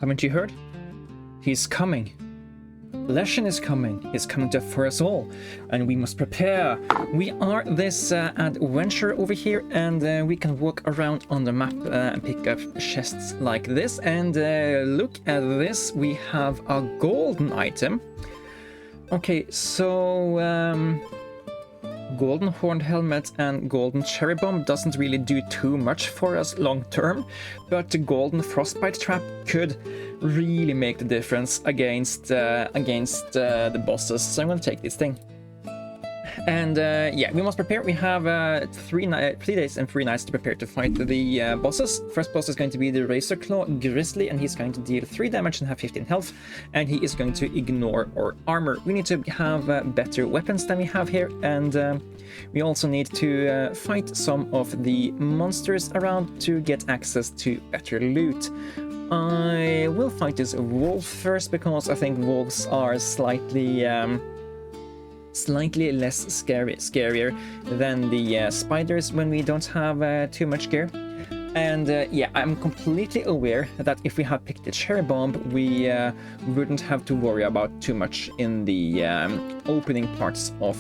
Haven't you heard? He's coming. Leshen is coming. He's coming for us all, and we must prepare. We are this adventure over here, and we can walk around on the map and pick up chests like this. And look at this. We have a golden item. Okay, so golden horned helmet and golden cherry bomb doesn't really do too much for us long term, but the golden frostbite trap could really make the difference against the bosses. So I'm gonna take this thing. And yeah, we must prepare. We have 3 days and 3 nights to prepare to fight the bosses. First boss is going to be the Razor Claw Grizzly, and he's going to deal 3 damage and have 15 health, and he is going to ignore our armor. We need to have better weapons than we have here, and we also need to fight some of the monsters around to get access to better loot. I will fight this wolf first because I think wolves are slightly less scarier than the spiders when we don't have too much gear. And yeah, I'm completely aware that if we had picked the cherry bomb, we wouldn't have to worry about too much in the opening parts of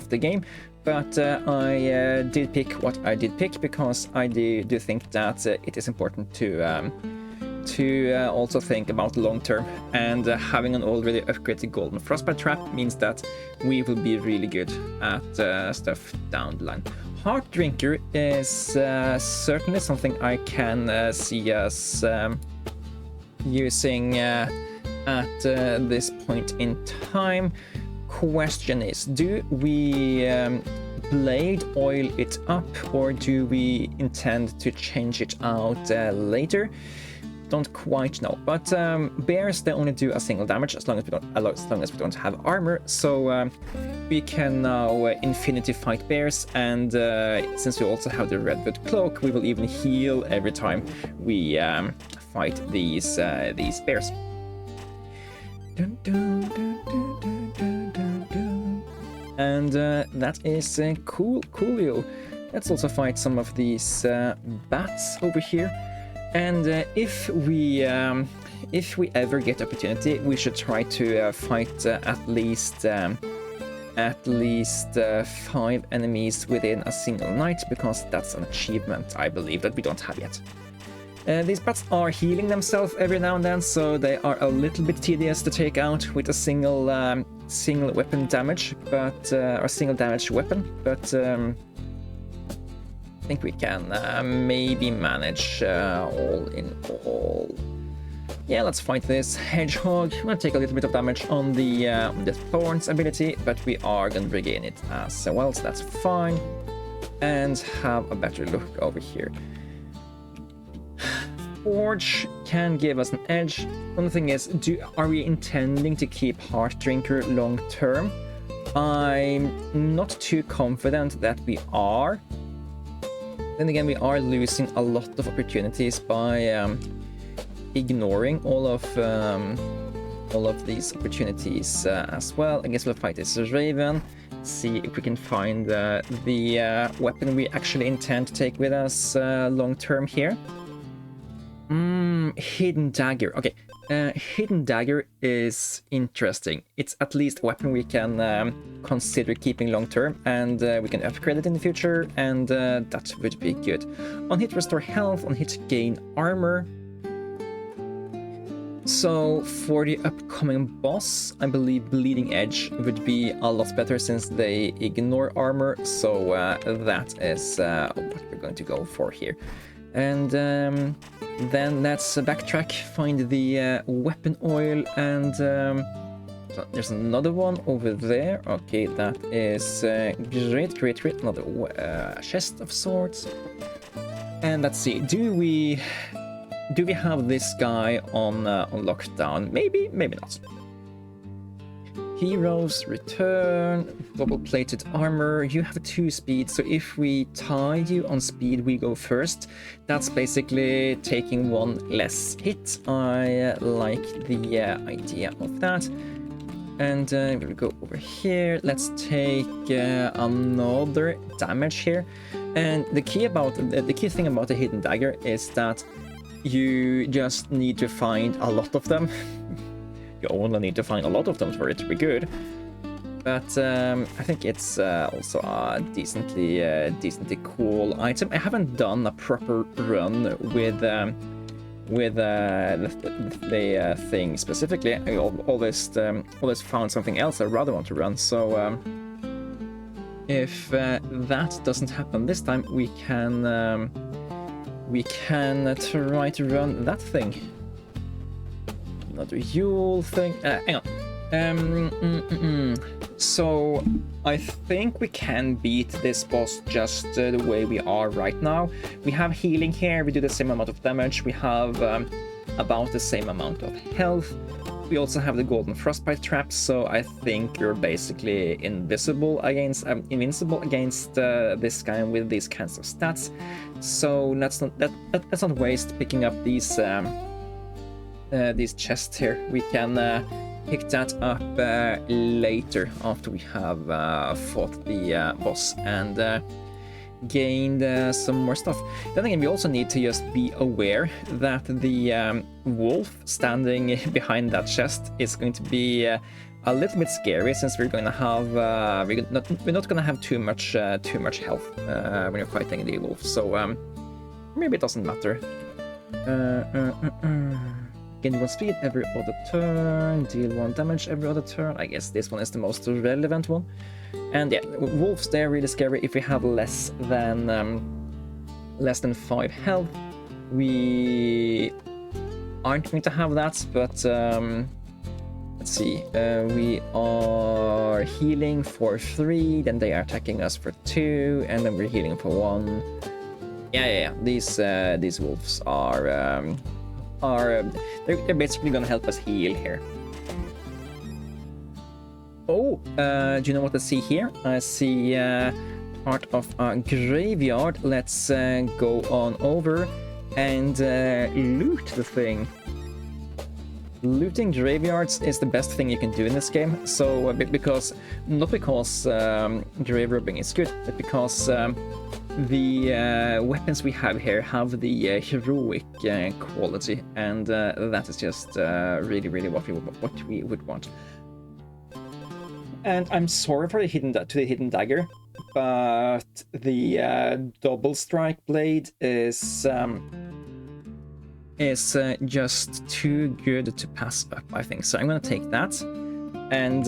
the game. But I did pick what I did pick because I do think that it is important to also think about long term, and having an already upgraded golden frostbite trap means that we will be really good at stuff down the line. Heart Drinker is certainly something I can see us using at this point in time. Question is, do we blade oil it up, or do we intend to change it out later? Don't quite know, but bears, they only do a single damage as long as we don't have armor, so we can now infinity fight bears, and since we also have the redwood cloak, we will even heal every time we fight these bears. Dun, dun, dun, dun, dun, dun, dun, dun. And that is coolio. Let's also fight some of these bats over here. And if we ever get opportunity, we should try to fight at least 5 enemies within a single night, because that's an achievement I believe that we don't have yet. These bats are healing themselves every now and then, so they are a little bit tedious to take out with a single weapon damage, but or single damage weapon, but. I think we can maybe manage all in all. Yeah, let's fight this hedgehog. We're gonna take a little bit of damage on the thorns ability, but we are gonna regain it as well, so that's fine. And have a better look over here. Forge can give us an edge. One thing is, are we intending to keep Heart Drinker long term? I'm not too confident that we are. Then again, we are losing a lot of opportunities by ignoring all of these opportunities as well. I guess we'll fight this Raven, see if we can find the weapon we actually intend to take with us long term here. Hidden Dagger. Okay, Hidden Dagger is interesting. It's at least a weapon we can consider keeping long term, and we can upgrade it in the future, and that would be good. On hit, restore health. On hit, gain armor. So for the upcoming boss, I believe Bleeding Edge would be a lot better since they ignore armor, so that is what we're going to go for here. And then let's backtrack, find the weapon oil, and so there's another one over there. Okay, that is great. Another chest of swords. And let's see, do we have this guy on lockdown? Maybe not. Heroes return, double-plated armor. You have 2 speed, so if we tie you on speed, we go first. That's basically taking 1 less hit. I like the idea of that. And we'll go over here. Let's take another damage here. And the key thing about the Hidden Dagger is that you just need to find a lot of them. You only need to find a lot of them for it to be good. But I think it's also a decently cool item. I haven't done a proper run with the thing specifically. I always found something else I'd rather want to run. So if that doesn't happen this time, we can try to run that thing. Another Yule thing. Hang on. So I think we can beat this boss just the way we are right now. We have healing here, we do the same amount of damage, we have about the same amount of health. We also have the golden frostbite traps, so I think you're basically invincible against this guy with these kinds of stats. So let's not waste picking up these chests here. We can pick that up later after we have fought the boss and gained some more stuff. Then again, we also need to just be aware that the wolf standing behind that chest is going to be a little bit scary, since we're going to have we're not going to have too much health when you're fighting the wolf. So maybe it doesn't matter. Gain 1 speed every other turn, deal 1 damage every other turn. I guess this one is the most relevant one. And yeah, wolves, they're really scary. If we have less than 5 health, we aren't going to have that, but let's see. We are healing for 3, then they are attacking us for 2, and then we're healing for 1. Yeah. These wolves are they're basically gonna help us heal here. Oh, do you know what I see here? I see part of a graveyard. Let's go on over and loot the thing. Looting graveyards is the best thing you can do in this game. So not because grave robbing is good, but because the weapons we have here have the heroic quality, and that is just really what we would want. And I'm sorry for the hidden dagger, but the double strike blade is just too good to pass up, I think. So I'm gonna take that, and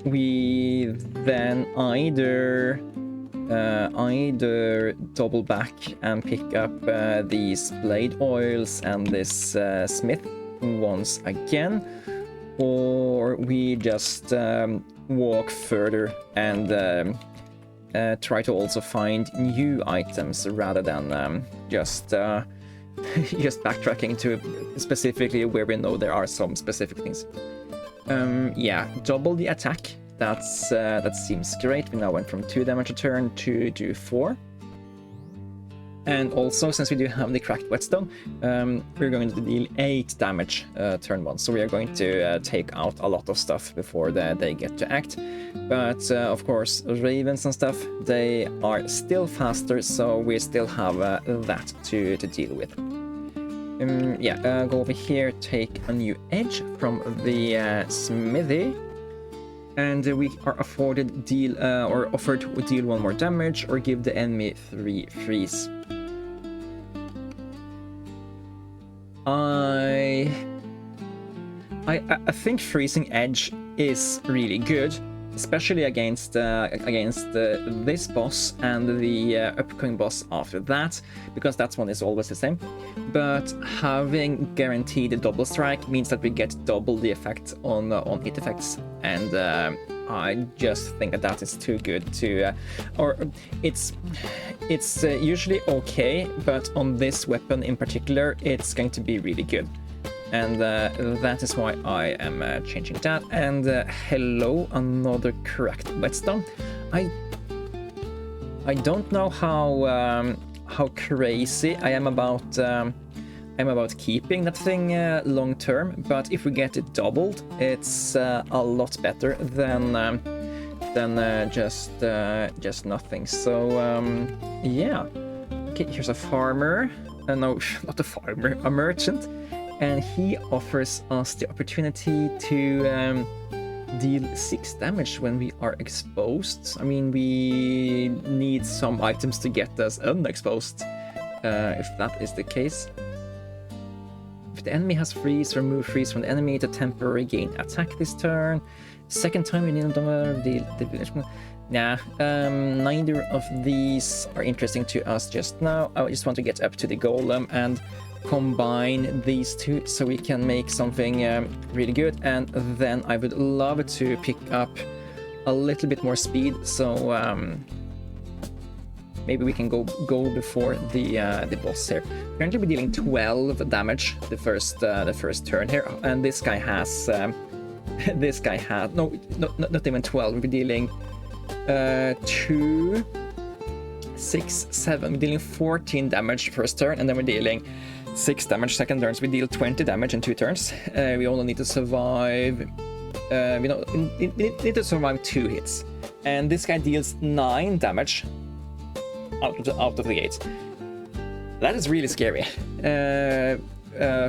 we then either double back and pick up these blade oils and this smith once again, or we just walk further and try to also find new items rather than just backtracking to specifically where we know there are some specific things. Yeah, double the attack. That seems great. We now went from 2 damage a turn to 4. And also, since we do have the cracked whetstone, we're going to deal 8 damage turn 1. So we are going to take out a lot of stuff before they get to act. But of course, ravens and stuff, they are still faster, so we still have that to deal with. Yeah, go over here, take a new edge from the smithy. And we are offered to deal 1 more damage or give the enemy 3 freeze. I think freezing edge is really good, especially against this boss and the upcoming boss after that, because that one is always the same. But having guaranteed double strike means that we get double the effect on hit effects, and I just think that is too good to, or it's usually okay, but on this weapon in particular, it's going to be really good. And that is why I am changing that. And hello, another cracked whetstone. I don't know how crazy I am about keeping that thing long term, but if we get it doubled, it's a lot better than just nothing. So yeah. Okay, here's a farmer. no, not a farmer, a merchant, and he offers us the opportunity to deal 6 damage when we are exposed. I mean, we need some items to get us unexposed, if that is the case. If the enemy has freeze, remove freeze from the enemy to temporarily gain attack this turn. Second time you need to deal. Nah, neither of these are interesting to us just now. I just want to get up to the golem and combine these two so we can make something really good, and then I would love to pick up a little bit more speed, so maybe we can go before the boss here. Currently we're dealing 12 damage the first turn here, and this guy has no, not even 12. We're dealing 2, 6, 7. We're dealing 14 damage first turn, and then we're dealing 6 damage second turns. We deal 20 damage in 2 turns. We only need to survive. We need to survive 2 hits, and this guy deals 9 damage out of the gate. That is really scary.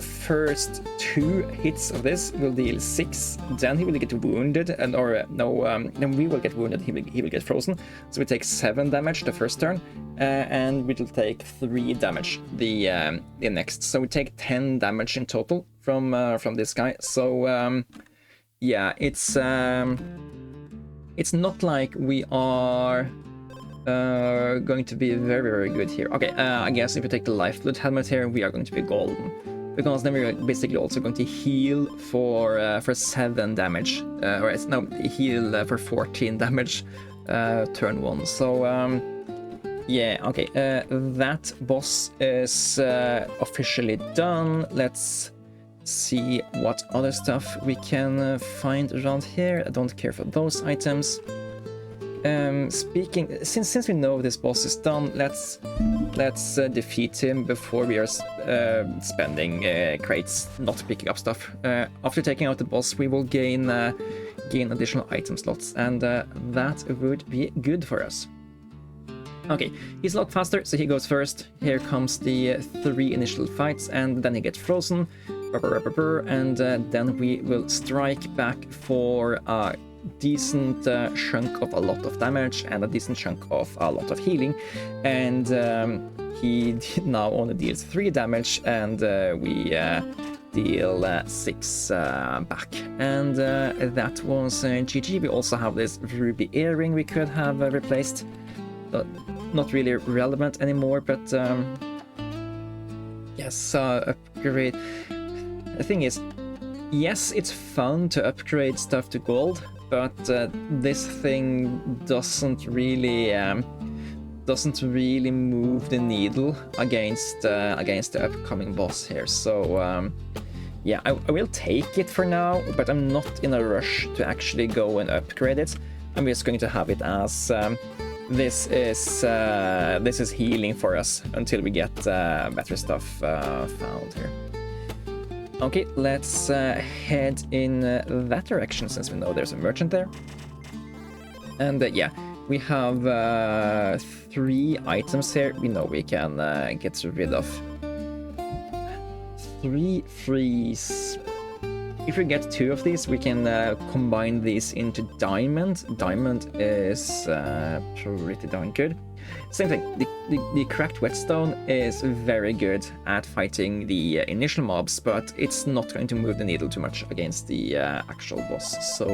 First 2 hits of this will deal 6, then he will get wounded, and then we will get wounded, he will get frozen, so we take 7 damage the first turn, and we will take 3 damage the next, so we take 10 damage in total from this guy. So yeah, it's not like we are going to be very, very good here. Okay, I guess if we take the Lifeblood helmet here, we are going to be golden, because then we're basically also going to heal for 7 damage, or no, heal for 14 damage turn 1. So yeah, okay, that boss is officially done. Let's see what other stuff we can find around here. I don't care for those items. Speaking, since we know this boss is done, let's defeat him before we are spending crates not picking up stuff. After taking out the boss, we will gain additional item slots, and that would be good for us. Okay, he's a lot faster, so he goes first. Here comes the 3 initial fights, and then he gets frozen, and then we will strike back for decent chunk of a lot of damage and a decent chunk of a lot of healing, and he now only deals 3 damage, and we deal 6 back, and that was GG. We also have this ruby earring we could have replaced, but not really relevant anymore, but yes, upgrade. The thing is, yes, it's fun to upgrade stuff to gold, but this thing doesn't really move the needle against the upcoming boss here. So yeah, I will take it for now, but I'm not in a rush to actually go and upgrade it. I'm just going to have it as this is healing for us until we get better stuff found here. Okay, let's head in that direction, since we know there's a merchant there. And yeah, we have 3 items here. We know we can get rid of 3 freeze. If we get 2 of these, we can combine these into diamond. Diamond is pretty darn good. Same thing, the cracked whetstone is very good at fighting the initial mobs, but it's not going to move the needle too much against the actual boss. So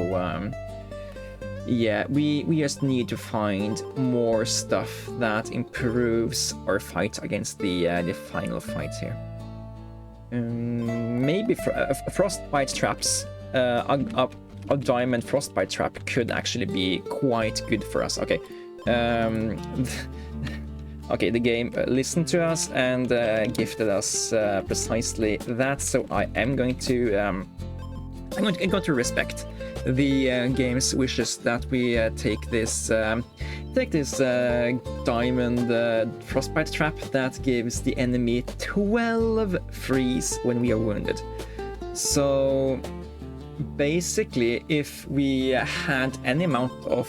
yeah, we just need to find more stuff that improves our fight against the final fight here. Maybe frostbite traps. A diamond frostbite trap could actually be quite good for us. Okay. Okay, the game listened to us and gifted us precisely that, so I am going to I'm going to respect the game's wishes that we take this diamond frostbite trap that gives the enemy 12 freeze when we are wounded. So basically, if we had any amount of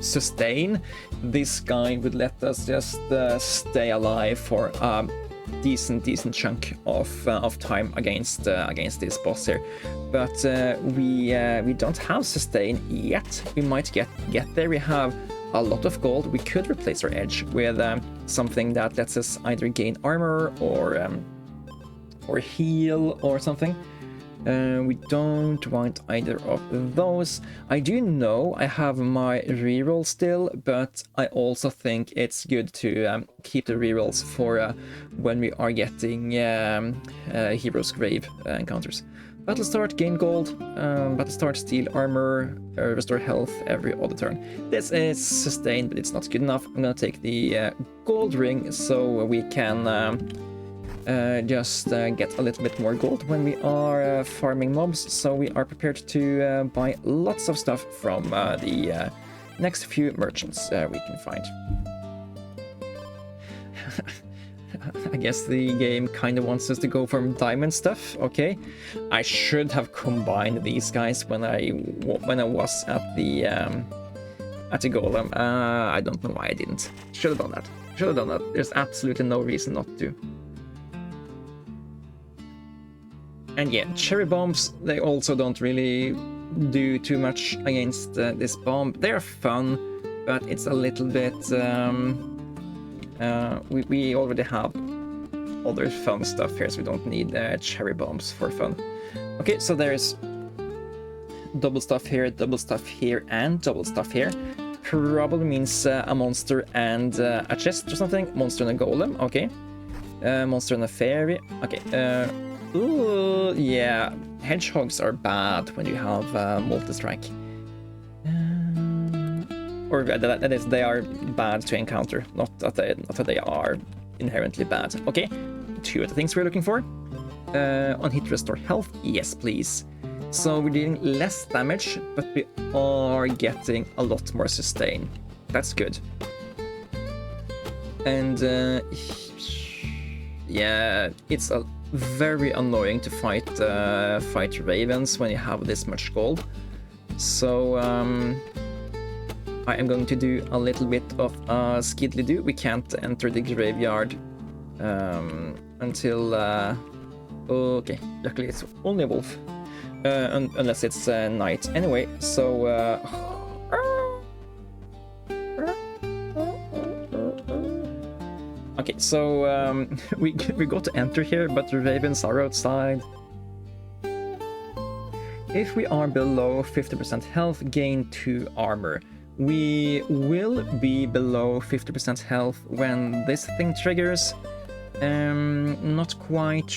sustain, this guy would let us just stay alive for decent chunk of time against this boss here. But we don't have sustain yet. We might get there. We have a lot of gold. We could replace our edge with something that lets us either gain armor or heal or something. We don't want either of those. I do know I have my reroll still, but I also think it's good to keep the rerolls for when we are getting Hero's Grave encounters. Battle start, gain gold. Battle start, steal armor, restore health every other turn. This is sustained, but it's not good enough. I'm gonna take the gold ring so we can just get a little bit more gold when we are farming mobs, so we are prepared to buy lots of stuff from the next few merchants we can find. I guess the game kind of wants us to go for diamond stuff. Okay, I should have combined these guys when I was at the golem. I don't know why I didn't. Should have done that. There's absolutely no reason not to. And yeah, cherry bombs, they also don't really do too much against this bomb. They are fun, but it's a little bit... we already have other fun stuff here, so we don't need cherry bombs for fun. Okay, so there's double stuff here, and double stuff here. Probably means a monster and a chest or something. Monster and a golem, okay. Monster and a fairy, okay. Ooh, yeah, hedgehogs are bad when you have multi-strike. Or that is, they are bad to encounter, not that they are inherently bad. Okay, 2 of the things we're looking for. On hit, restore health, yes please. So we're dealing less damage, but we are getting a lot more sustain. That's good. And yeah, it's a very annoying to fight ravens when you have this much gold. So I am going to do a little bit of skiddly-doo. We can't enter the graveyard until okay, luckily it's only a wolf, unless it's night anyway. So okay, so we got to enter here, but the ravens are outside. If we are below 50% health, gain 2 armor. We will be below 50% health when this thing triggers. Not quite.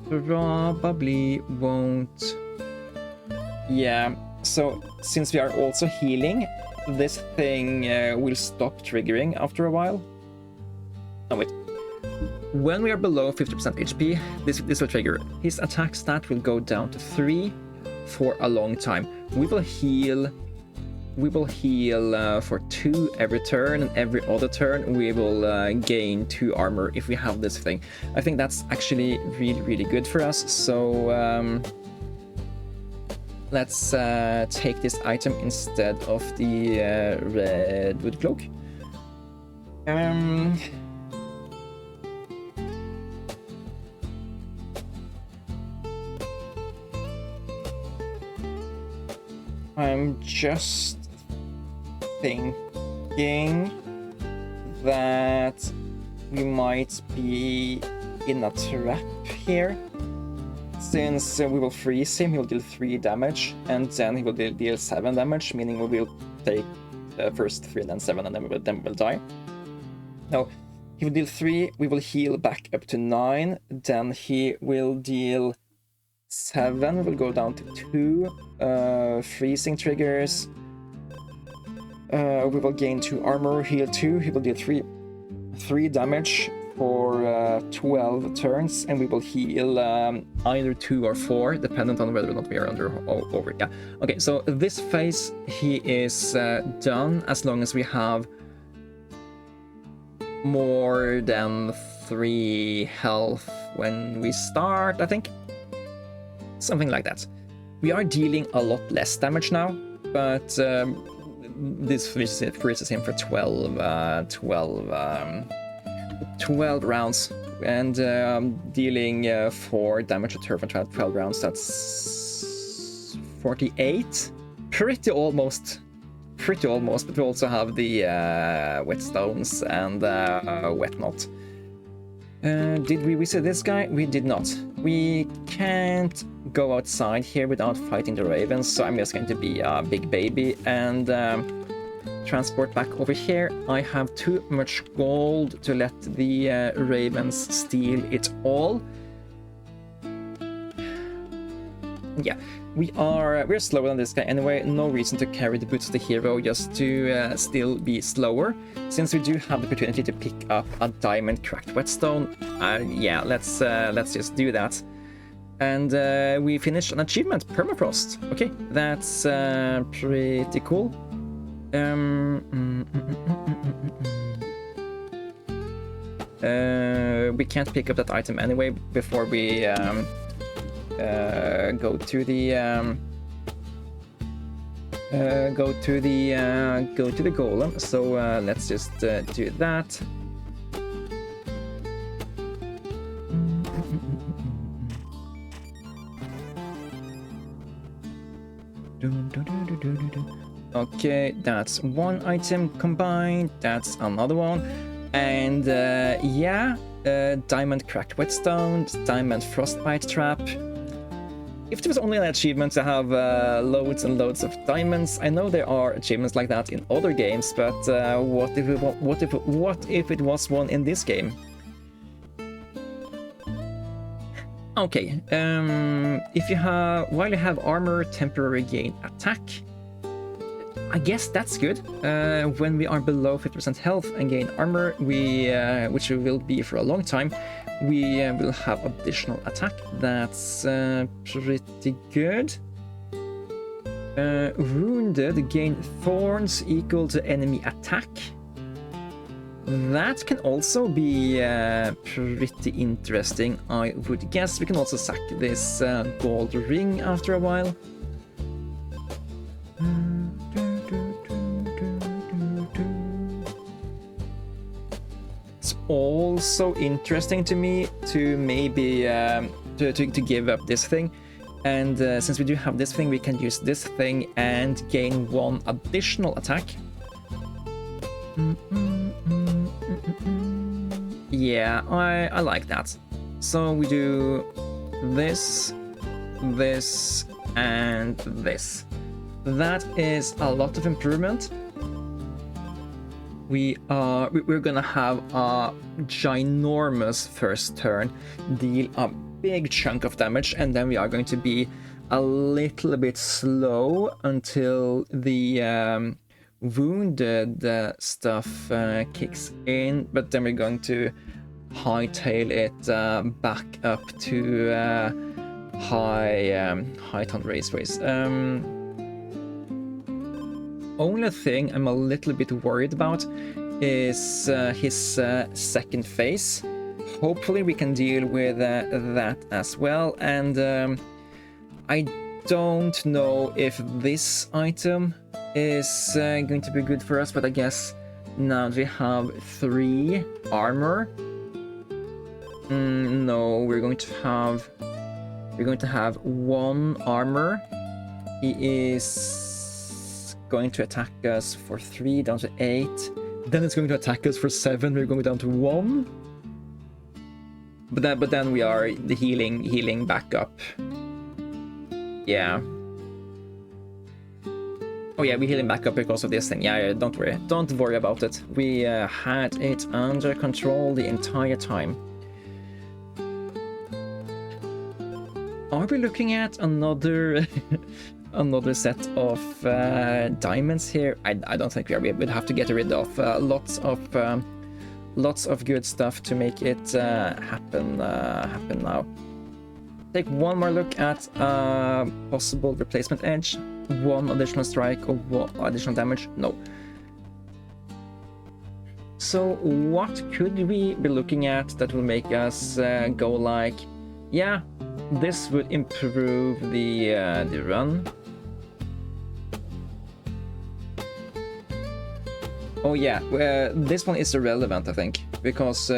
Probably won't. Yeah, so since we are also healing, this thing will stop triggering after a while. Oh wait. When we are below 50% HP, this will trigger. His attack stat will go down to 3 for a long time. We will heal for 2 every turn, and every other turn we will gain 2 armor if we have this thing. I think that's actually really good for us. So let's take this item instead of the redwood cloak. I'm just thinking that we might be in a trap here. Since we will freeze him, he will deal 3 damage, and then he will deal 7 damage, meaning we will take first 3 and then 7, and then we will die. No, he will deal 3, we will heal back up to 9, then he will deal 7, we will go down to 2 freezing triggers. We will gain 2 armor, heal 2, he will deal 3 damage for 12 turns, and we will heal either 2 or 4, dependent on whether or not we are under or over. Yeah. Okay, so this phase he is done as long as we have more than 3 health when we start, I think. Something like that. We are dealing a lot less damage now, but this freezes him for 12 12 rounds and dealing 4 damage to turf for 12 rounds. That's 48. Pretty almost, but we also have the whetstones and whatnot. Did we visit this guy? We did not. We can't go outside here without fighting the ravens, so I'm just going to be a big baby and transport back over here. I have too much gold to let the ravens steal it all. Yeah, we're slower than this guy anyway. No reason to carry the boots of the hero just to still be slower. Since we do have the opportunity to pick up a diamond cracked whetstone, yeah, let's just do that. And we finished an achievement, permafrost. Okay, that's pretty cool. We can't pick up that item anyway before we go to the golem. So let's just do that. Okay, that's one item combined. That's another one, and yeah, diamond cracked whetstone, diamond frostbite trap. If there was only an achievement to have loads and loads of diamonds, I know there are achievements like that in other games, but what if it was one in this game? Okay, if you have, while you have armor, temporary gain attack. I guess that's good. When we are below 50% health and gain armor, which we will be for a long time, we will have additional attack. That's pretty good. Wounded, gain thorns equal to enemy attack. That can also be pretty interesting, I would guess. We can also sack this gold ring after a while. It's also interesting to me to maybe to give up this thing, and since we do have this thing, we can use this thing and gain one additional attack. Yeah, I like that. So we do this, this, and this. That is a lot of improvement. We're gonna have a ginormous first turn, deal a big chunk of damage, and then we are going to be a little bit slow until the wounded stuff kicks in, but then we're going to hightail it back up to high ton raceways. Only thing I'm a little bit worried about is his second phase. Hopefully we can deal with that as well, and I don't know if this item is going to be good for us, but I guess now we have 3 armor. No, we're going to have 1 armor. He is going to attack us for 3 down to 8. Then it's going to attack us for 7. We're going down to 1. But then we are the healing back up. Yeah. Oh yeah, we're healing back up because of this thing. Yeah, don't worry about it. We had it under control the entire time. Are we looking at another another set of diamonds here? I don't think we are. We would have to get rid of lots of good stuff to make it happen now. Take one more look at possible replacement edge. 1 additional strike or 1 additional damage? No. So what could we be looking at that will make us go like, yeah, this would improve the run. Oh yeah, this one is irrelevant, I think. because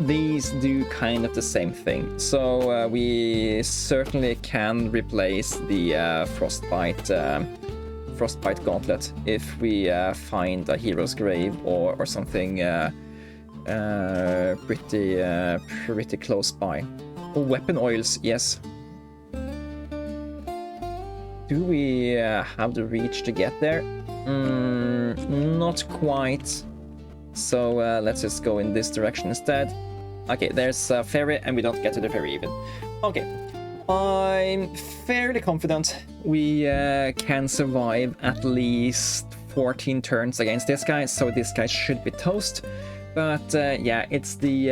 these do kind of the same thing. So we certainly can replace the frostbite gauntlet if we find a hero's grave or something pretty close by. Weapon oils, yes. Do we have the reach to get there? Not quite. So let's just go in this direction instead. Okay, there's a ferry, and we don't get to the ferry even. Okay, I'm fairly confident we can survive at least 14 turns against this guy, so this guy should be toast. But yeah, it's the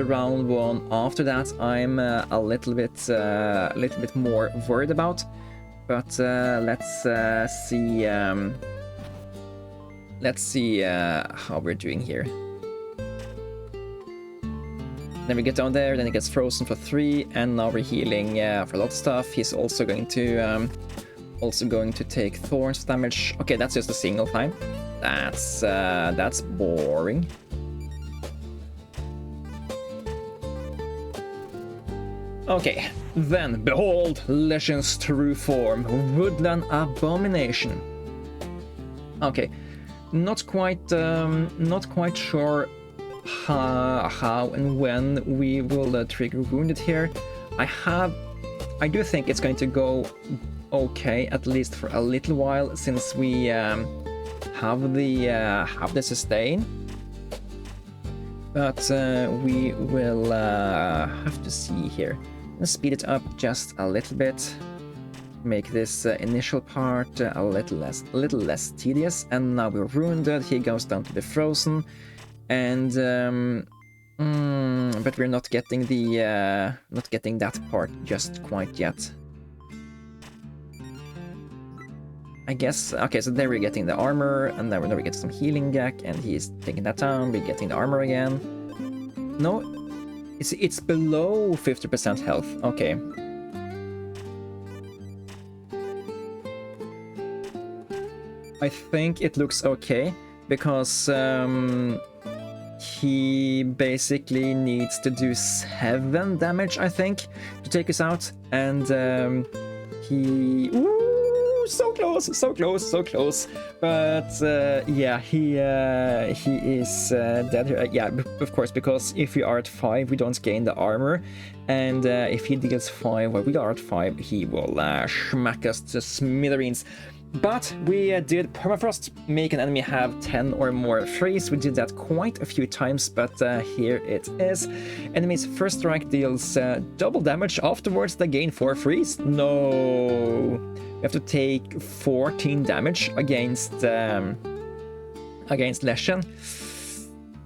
round one after that I'm a little bit more worried about. But let's see how we're doing here. Then we get down there, then it gets frozen for 3, and now we're healing for a lot of stuff. He's also going to take thorns damage. Okay, that's just a single time. That's boring. Okay, then behold Legend's true form, Woodland Abomination. Okay, not quite sure how and when we will trigger Wounded here. I do think it's going to go okay, at least for a little while, since we have the sustain. But we will have to see here. Let's speed it up just a little bit. Make this initial part a little less tedious. And now we're wounded. He goes down to be frozen, and but we're not getting that part just quite yet. I guess. Okay, so there we're getting the armor, and then we get some healing back, and he's taking that down. We're getting the armor again. No, it's below 50% health. Okay. I think it looks okay, because he basically needs to do 7 damage, I think, to take us out, and he... Ooh, so close, so close, so close. But yeah, he is dead here. Yeah, of course, because if we are at 5, we don't gain the armor, and if he deals 5 while we are at 5, he will smack us to smithereens. But we did permafrost, make an enemy have 10 or more freeze. We did that quite a few times, but here it is. Enemy's first strike deals double damage. Afterwards, they gain 4 freeze. No, we have to take 14 damage against Leshen.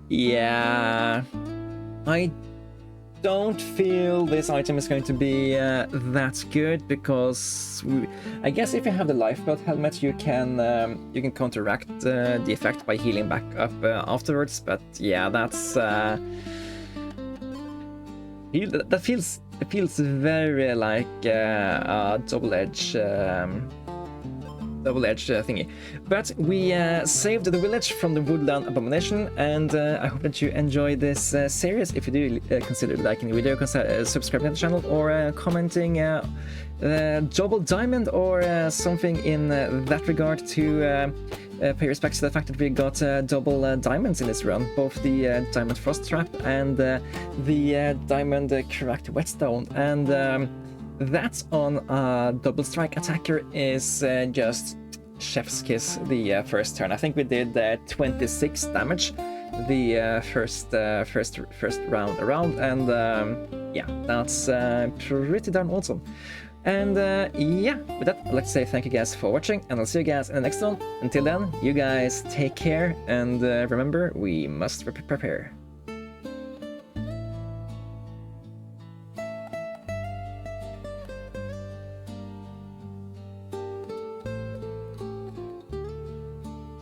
Yeah, I don't feel this item is going to be that good, because I guess if you have the lifebelt helmet, you can counteract the effect by healing back up afterwards. But yeah, that's it feels very like a double-edged thingy. But we saved the village from the Woodland Abomination, and I hope that you enjoy this series. If you do, consider liking the video, consider subscribing to the channel, or commenting double diamond or something in that regard to pay respects to the fact that we got double diamonds in this run, both the Diamond Frost Trap and the Diamond Cracked Whetstone. And that on a double strike attacker is just chef's kiss the first turn. I think we did 26 damage the first round around, and yeah, that's pretty darn awesome. And yeah, with that, I'd like to say thank you guys for watching, and I'll see you guys in the next one. Until then, you guys take care, and remember, we must prepare.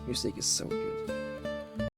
Music is so good.